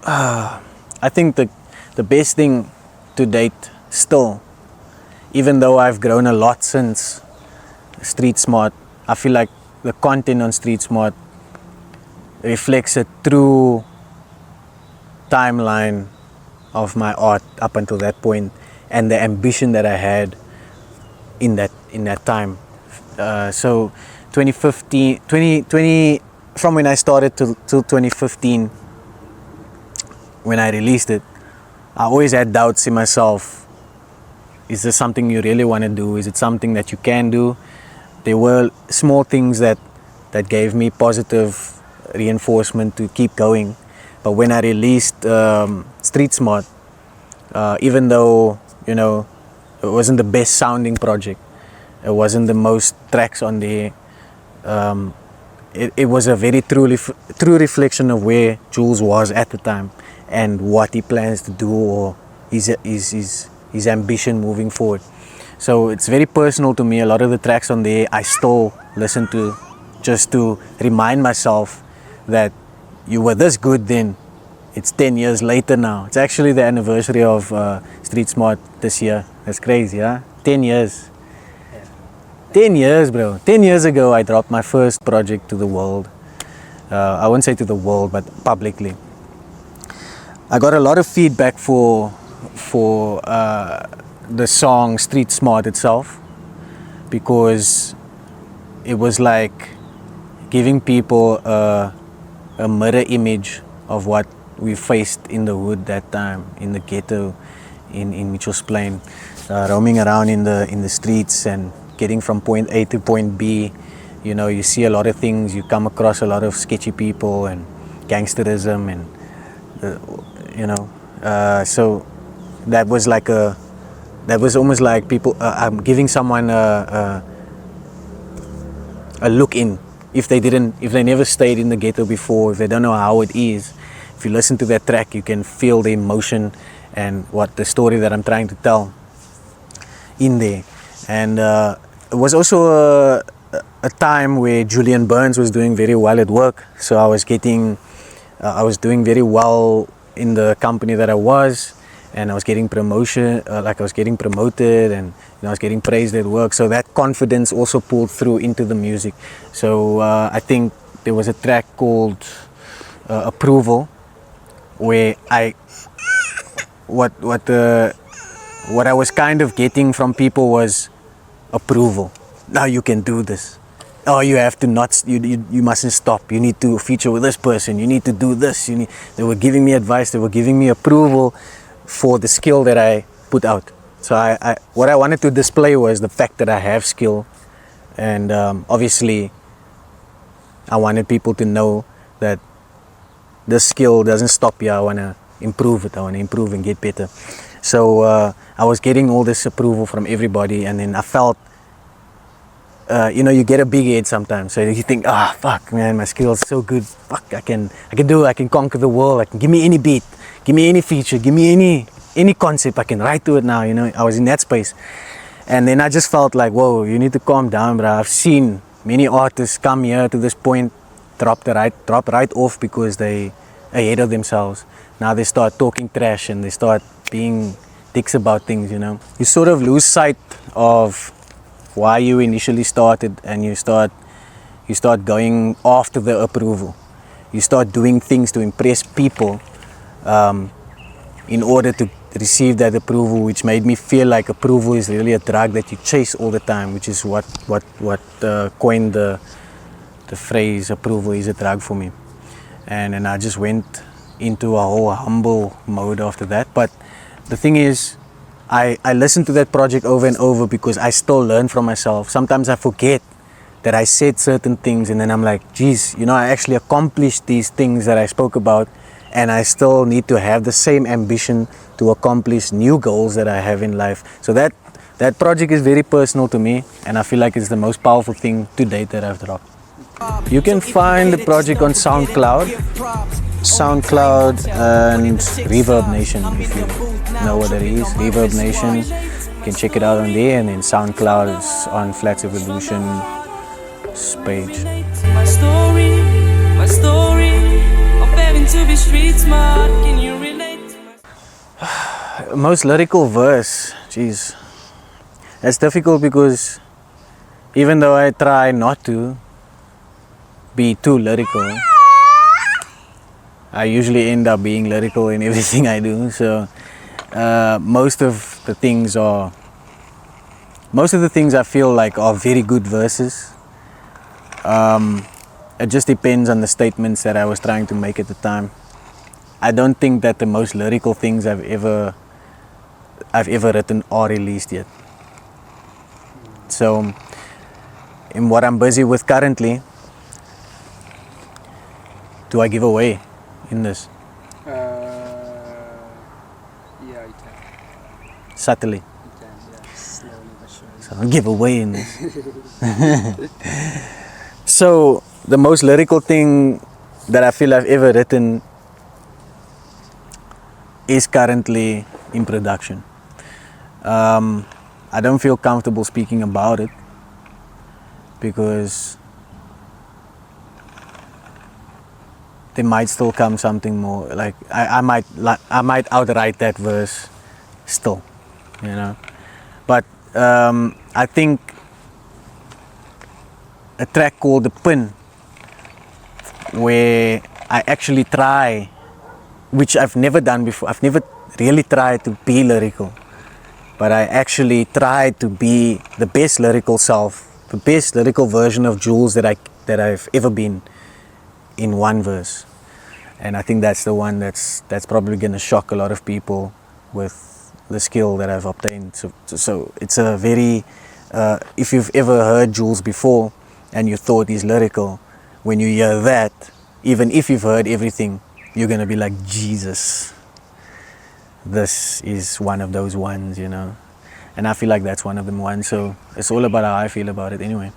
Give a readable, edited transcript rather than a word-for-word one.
I think the best thing to date still, even though I've grown a lot since Street Smart, I feel like the content on Street Smart reflects a true timeline of my art up until that point, and the ambition that I had in that time. So 2015, 2020, from when I started till 2015, when I released it, I always had doubts in myself. Is this something you really want to do? Is it something that you can do? There were small things that gave me positive reinforcement to keep going. But when I released Street Smart, even though, you know, it wasn't the best sounding project, it wasn't the most tracks on there, it was a very true reflection of where Jules was at the time and what he plans to do, or his ambition moving forward. So it's very personal to me. A lot of the tracks on there I still listen to, just to remind myself that you were this good then. It's 10 years later now. It's actually the anniversary of Street Smart this year. That's crazy, huh? 10 years. 10 years, bro. 10 years ago, I dropped my first project to the world. I won't say to the world, but publicly. I got a lot of feedback for the song Street Smart itself, because it was like giving people a mirror image of what we faced in the hood that time, in the ghetto, in Mitchells Plain, roaming around in the streets and getting from point A to point B. You know, you see a lot of things, you come across a lot of sketchy people and gangsterism, and you know, so that was almost like people, I'm giving someone a look in. If they never stayed in the ghetto before, if they don't know how it is, if you listen to that track, you can feel the emotion and what the story that I'm trying to tell in there. And it was also a time where Julian Burns was doing very well at work. So I was doing very well in the company that I was, and I was getting promoted, and I was getting praised at work. So that confidence also pulled through into the music. So I think there was a track called Approval, where what I was kind of getting from people was approval. Now you can do this. Oh, you have to not. You mustn't stop. You need to feature with this person. You need to do this. They were giving me advice. They were giving me approval for the skill that I put out. So what I wanted to display was the fact that I have skill, and obviously I wanted people to know that this skill doesn't stop here. I want to improve it. I want to improve and get better. So I was getting all this approval from everybody, and then I felt, you get a big head sometimes. So you think, fuck, man, my skills so good. Fuck, I can do it. I can conquer the world. I can give me any beat, give me any feature, give me any concept. I can write to it now. I was in that space, and then I just felt like, whoa, you need to calm down, bro. I've seen many artists come here to this point, drop right off because they ahead of themselves. Now they start talking trash and they start being dicks about things. You sort of lose sight of why you initially started, and you start going after the approval. You start doing things to impress people in order to receive that approval, which made me feel like approval is really a drug that you chase all the time, which is what coined the phrase approval is a drug for me. And I just went into a whole humble mode after that. But the thing is, I listened to that project over and over because I still learn from myself. Sometimes I forget that I said certain things, and then I'm like, geez, I actually accomplished these things that I spoke about, and I still need to have the same ambition to accomplish new goals that I have in life. So that project is very personal to me, and I feel like it's the most powerful thing to date that I've dropped. You can find the project on SoundCloud and Reverb Nation, if you know what it is. Reverb Nation, you can check it out on there, and then SoundCloud is on Flats Evolution's page. My story of preferring to be street smart. Can you relate to my Most lyrical verse, jeez, that's difficult because even though I try not to be too lyrical, I usually end up being lyrical in everything I do. So most of the things I feel like are very good verses. It just depends on the statements that I was trying to make at the time. I don't think that the most lyrical things I've ever written are released yet. So in what I'm busy with currently, do I give away in this Yeah, you can. subtly? You can, yeah. Slowly but surely. So I'll give away in this. So the most lyrical thing that I feel I've ever written is currently in production. I don't feel comfortable speaking about it because there might still come something more. Like I might outright that verse still, you know. But I think a track called The Pin, where I actually try, which I've never done before. I've never really tried to be lyrical, but I actually tried to be the best lyrical self, the best lyrical version of Jules that I've ever been in one verse. And I think that's the one that's probably going to shock a lot of people with the skill that I've obtained. So it's a very, if you've ever heard Jules before and you thought he's lyrical, when you hear that, even if you've heard everything, you're going to be like, Jesus, this is one of those ones, you know. And I feel like that's one of them ones. So it's all about how I feel about it anyway.